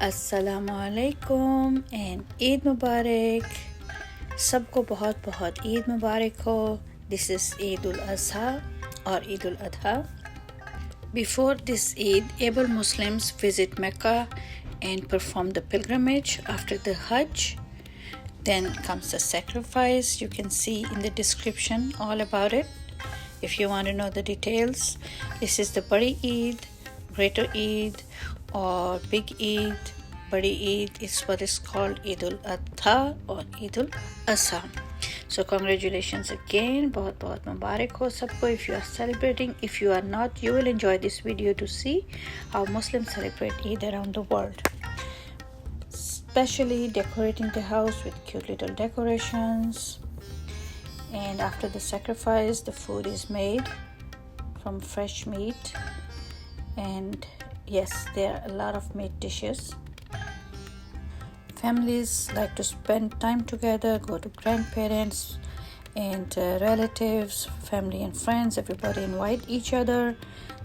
अस्सलामु अलैकुम and Eid Mubarak. सबको बहुत बहुत ईद मुबारक हो. This is Eid Al Adha or Eid Al Adha. Before this Eid, able Muslims visit Mecca and perform the pilgrimage after the Hajj. Then comes the sacrifice. You can see in the description all about it if you want to know the details. This is the Boti Eid, Greater Eid or Big Eid. Boti Eid is what is called Eid Al Adha or Eid Al Adha. So congratulations again. बहुत बहुत मुबारक हो सबको if you are celebrating. If you are not, you will enjoy this video to see how Muslims celebrate Eid around the world. Especially decorating the house with cute little decorations. And after the sacrifice, the food is made from fresh meat. And yes, there are a lot of meat dishes. Families like to spend time together, go to grandparents and relatives, family and friends. Everybody invite each other.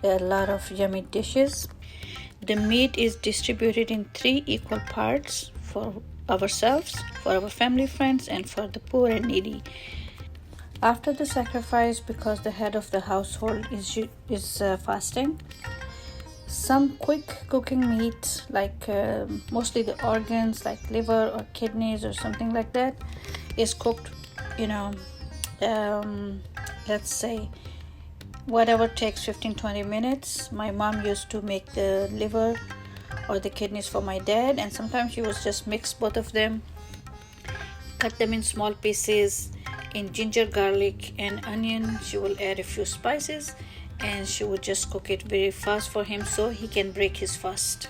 There are a lot of yummy dishes. The meat is distributed in 3 equal parts for ourselves, for our family, friends, and for the poor and needy. After the sacrifice, because the head of the household is fasting, some quick cooking meat like mostly the organs like liver or kidneys or something like that is cooked, let's say whatever takes 15-20 minutes. My mom used to make the liver or the kidneys for my dad, and sometimes she would just mix both of them, cut them in small pieces in ginger, garlic and onion. She will add a few spices and she would just cook it very fast for him so he can break his fast.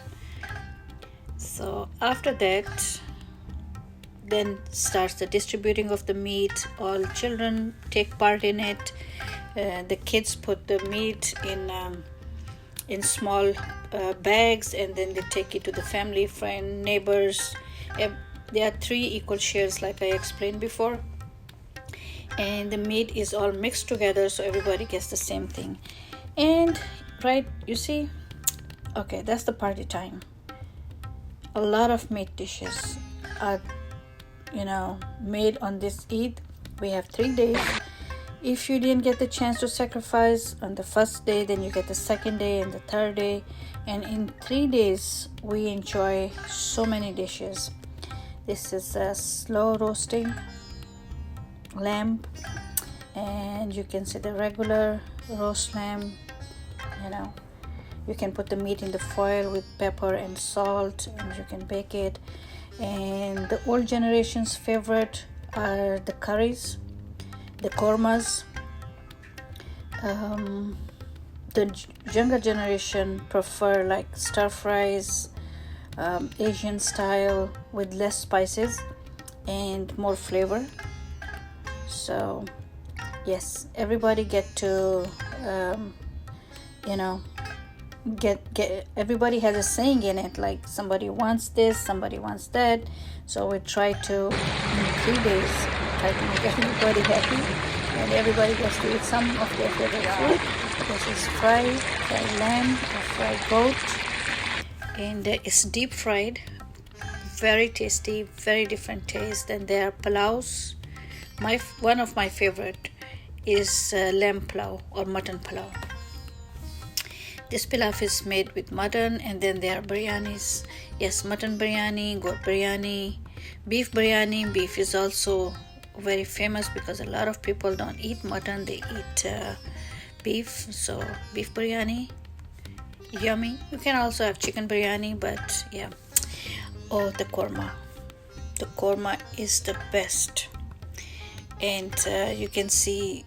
So after that, then starts the distributing of the meat. All children take part in it. The kids put the meat in small bags, and then they take it to the family, friend, neighbors. There are 3 equal shares like I explained before, and the meat is all mixed together so everybody gets the same thing. And right, you see, okay, that's the party time. A lot of meat dishes are made on this Eid. We have 3 days. If you didn't get the chance to sacrifice on the first day, then you get the second day and the third day, and in 3 days we enjoy so many dishes. This is a slow roasting lamb, and you can see the regular roast lamb. You can put the meat in the foil with pepper and salt, and you can bake it. And the old generation's favorite are the curries, the kormas. The younger generation prefer like stir fries, Asian style with less spices and more flavor. So yes, everybody get to everybody has a saying in it, like somebody wants this, somebody wants that. So we try to, in 3 days, try to make everybody happy, and everybody gets to eat some of their favorite food. This is fried lamb or fried goat, and it's deep fried, very tasty, very different taste. And there are palaus. One of my favorite is lamb pulao or mutton pulao. This pilaf is made with mutton, and then there are biryanis. Yes, mutton biryani, goat biryani, beef biryani. Beef is also very famous because a lot of people don't eat mutton, they eat beef. So beef biryani, yummy. You can also have chicken biryani, but yeah. Oh, the korma. The korma is the best. And you can see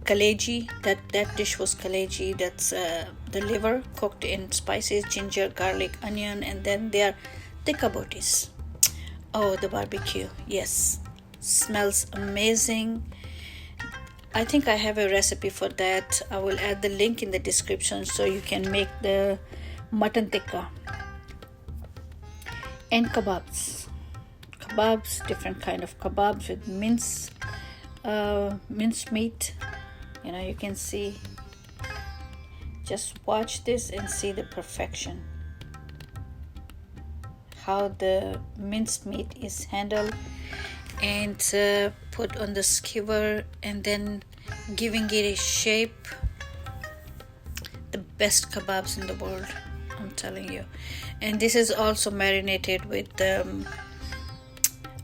kaleji, that dish was kaleji. That's the liver cooked in spices, ginger, garlic, onion. And then there are Tikka botis. Oh, the barbecue, yes, smells amazing. I think I have a recipe for that. I will add the link in the description so you can make the mutton tikka. And kebabs, different kind of kebabs with minced meat. You can see, just watch this and see the perfection. how the minced meat is handled and put on the skewer and then giving it a shape. The best kebabs in the world, I'm telling you. And this is also marinated with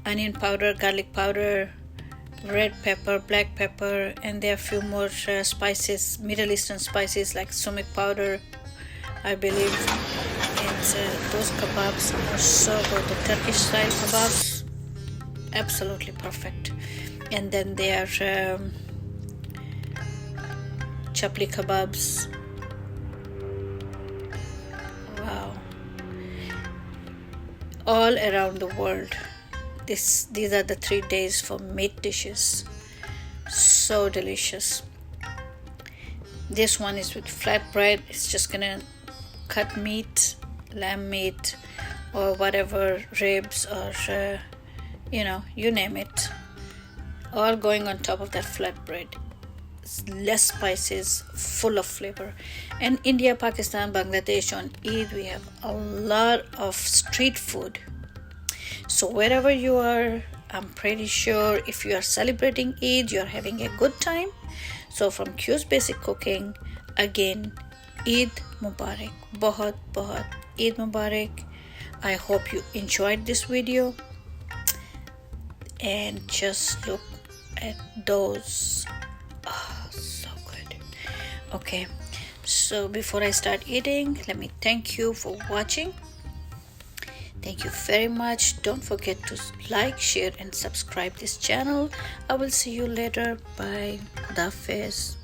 onion powder, garlic powder, red pepper, black pepper, and there are a few more spices, Middle Eastern spices like sumac powder, I believe. And those kebabs are so good. The Turkish style kebabs, absolutely perfect. And then there are chapli kebabs. Wow. All around the world, these are the 3 days for meat dishes. So delicious. This one is with flatbread. It's just gonna cut meat, lamb meat, or whatever, ribs, or you name it, all going on top of that flatbread. Less spices, full of flavor. And India, Pakistan, Bangladesh, on Eid we have a lot of street food. So wherever you are, I'm pretty sure if you are celebrating Eid, you're having a good time. So from Q's Basic Cooking, again, Eid Mubarak. Bahut bahut Eid Mubarak. I hope you enjoyed this video. And just look at those. So good. Okay, so before I start eating, let me thank you for watching. Thank you very much. Don't forget to like, share, and subscribe this channel. I will see you later. Bye. Khuda Hafiz.